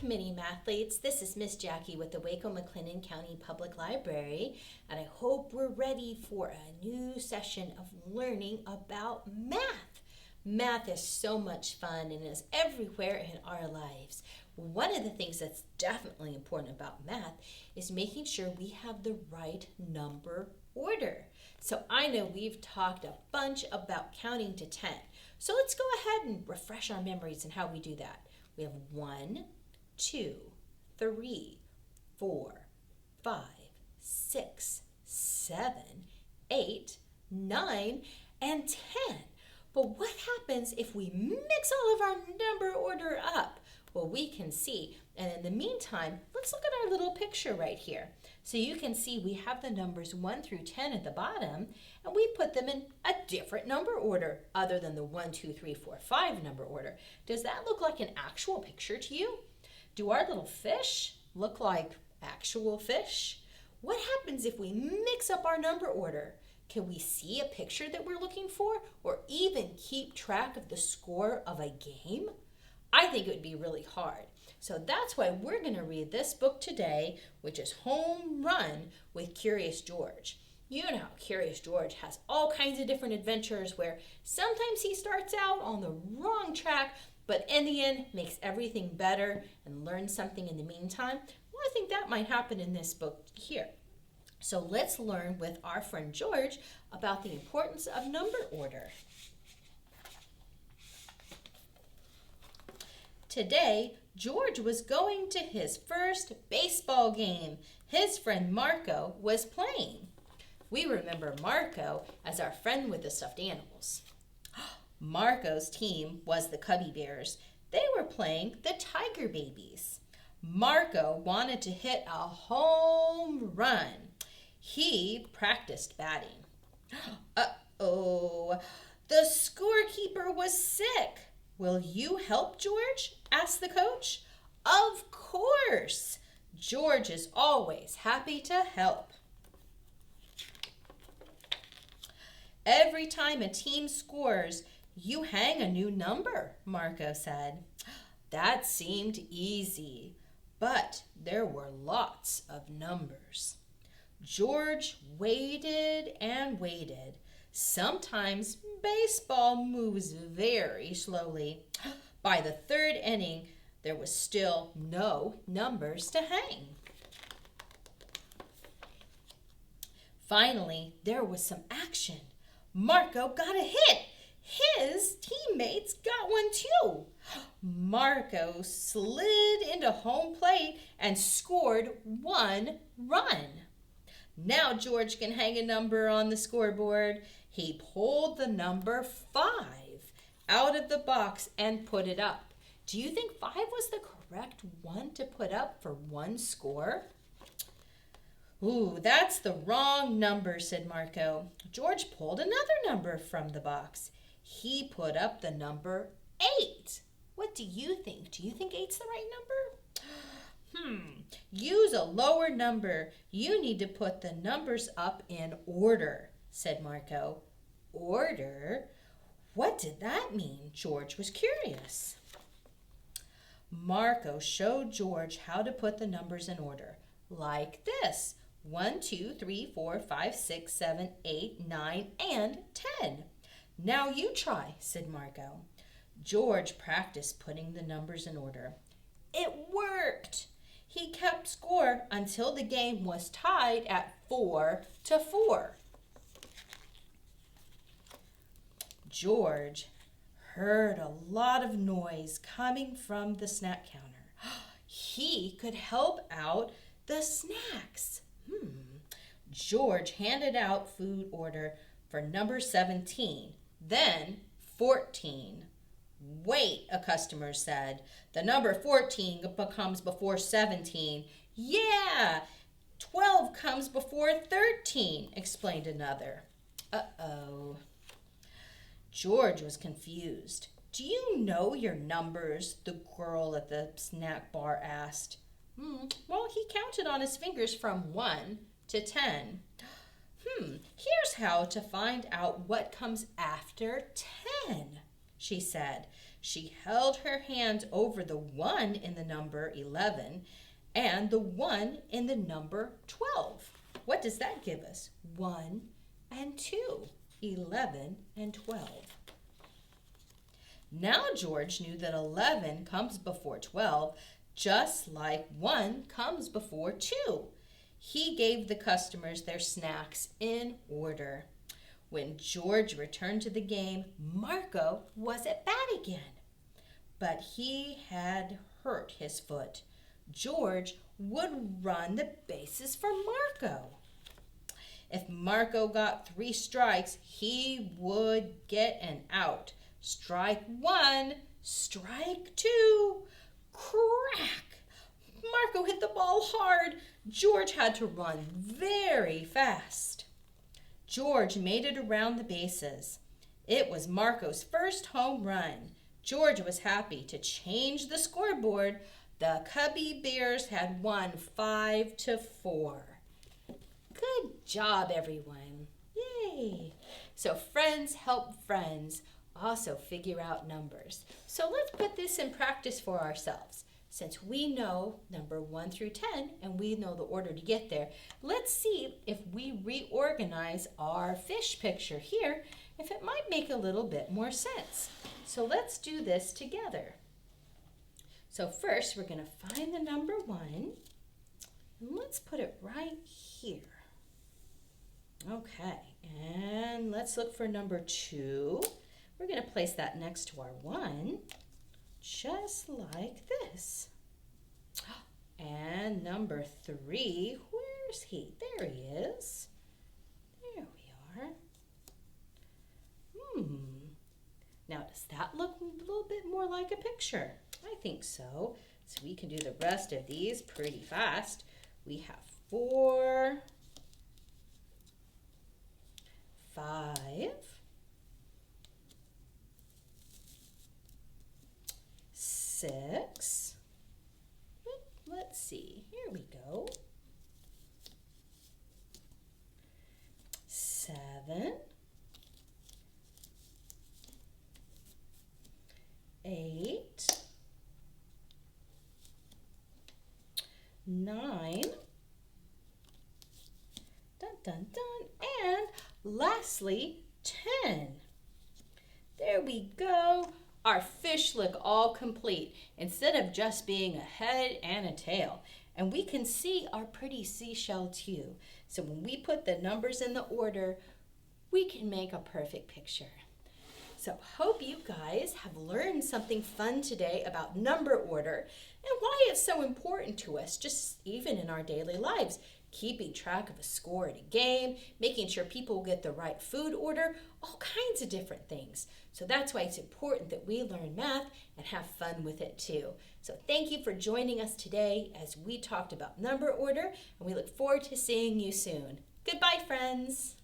Committee Mathletes. This is Miss Jackie with the Waco-McLennan County Public Library, and I hope we're ready for a new session of learning about math. Math is so much fun and is everywhere in our lives. One of the things that's definitely important about math is making sure we have the right number order. So I know we've talked a bunch about counting to 10. So let's go ahead and refresh our memories and how we do that. We have 1, 2, 3, 4, 5, 6, 7, 8, 9, and 10. But what happens if we mix all of our number order up? Well, we can see. And in the meantime, let's look at our little picture right here. So you can see we have the numbers 1 through 10 at the bottom, and we put them in a different number order other than the 1, 2, 3, 4, 5 number order. Does that look like an actual picture to you? Do our little fish look like actual fish? What happens if we mix up our number order? Can we see a picture that we're looking for, or even keep track of the score of a game? I think it would be really hard. So that's why we're going to read this book today, which is Home Run with Curious George. You know how Curious George has all kinds of different adventures where sometimes he starts out on the wrong track, but in the end makes everything better and learns something in the meantime. Well, I think that might happen in this book here. So let's learn with our friend George about the importance of number order. Today, George was going to his first baseball game. His friend Marco was playing. We remember Marco as our friend with the stuffed animals. Marco's team was the Cubby Bears. They were playing the Tiger Babies. Marco wanted to hit a home run. He practiced batting. Uh-oh, the scorekeeper was sick. Will you help George? Asked the coach. Of course. George is always happy to help. Every time a team scores, you hang a new number, Marco said. That seemed easy, but there were lots of numbers. George waited and waited. Sometimes baseball moves very slowly. By the third inning, there was still no numbers to hang. Finally, there was some action. Marco got a hit. His teammates got one too. Marco slid into home plate and scored 1 run. Now George can hang a number on the scoreboard. He pulled the number 5 out of the box and put it up. Do you think 5 was the correct one to put up for one score? Ooh, that's the wrong number, said Marco. George pulled another number from the box. He put up the number 8. What do you think? Do you think 8's the right number? Use a lower number. You need to put the numbers up in order, said Marco. Order? What did that mean? George was curious. Marco showed George how to put the numbers in order, like this. 1, 2, 3, 4, 5, 6, 7, 8, 9, and 10. Now you try, said Marco. George practiced putting the numbers in order. It worked. He kept score until the game was tied at 4-4. George heard a lot of noise coming from the snack counter. He could help out the snacks. George handed out food order for number 17, then 14. Wait, a customer said. The number 14 comes before 17. Yeah, 12 comes before 13, explained another. Uh-oh. George was confused. Do you know your numbers? The girl at the snack bar asked. Well, he counted on his fingers from 1 to 10. Here's how to find out what comes after 10, she said. She held her hand over the 1 in the number 11 and the 1 in the number 12. What does that give us? 1 and 2, 11 and 12. Now George knew that 11 comes before 12, just like 1 comes before 2. He gave the customers their snacks in order. When George returned to the game, Marco was at bat again. But he had hurt his foot. George would run the bases for Marco. If Marco got 3 strikes, he would get an out. Strike 1, strike 2, crack! Marco hit the ball hard. George had to run very fast. George made it around the bases. It was Marco's first home run. George was happy to change the scoreboard. The Cubby Bears had won 5-4. Good job, everyone. Yay! So friends help friends also figure out numbers. So let's put this in practice for ourselves. Since we know number 1 through 10 and we know the order to get there, let's see if we reorganize our fish picture here, if it might make a little bit more sense. So let's do this together. So first we're going to find the number 1 and let's put it right here. Okay, and let's look for number 2. We're going to place that next to our 1, just like this. And number 3, where's he? There he is. There we are. Now, does that look a little bit more like a picture? I think so. So we can do the rest of these pretty fast. We have 4, 5, 6. Let's see. Here we go. 7, 8, 9, dun dun dun, and lastly 10. There we go. Our fish look all complete instead of just being a head and a tail. And we can see our pretty seashell too. So when we put the numbers in the order, we can make a perfect picture. So hope you guys have learned something fun today about number order and why it's so important to us, just even in our daily lives. Keeping track of a score at a game, making sure people get the right food order, all kinds of different things. So that's why it's important that we learn math and have fun with it too. So thank you for joining us today as we talked about number order, and we look forward to seeing you soon. Goodbye, friends.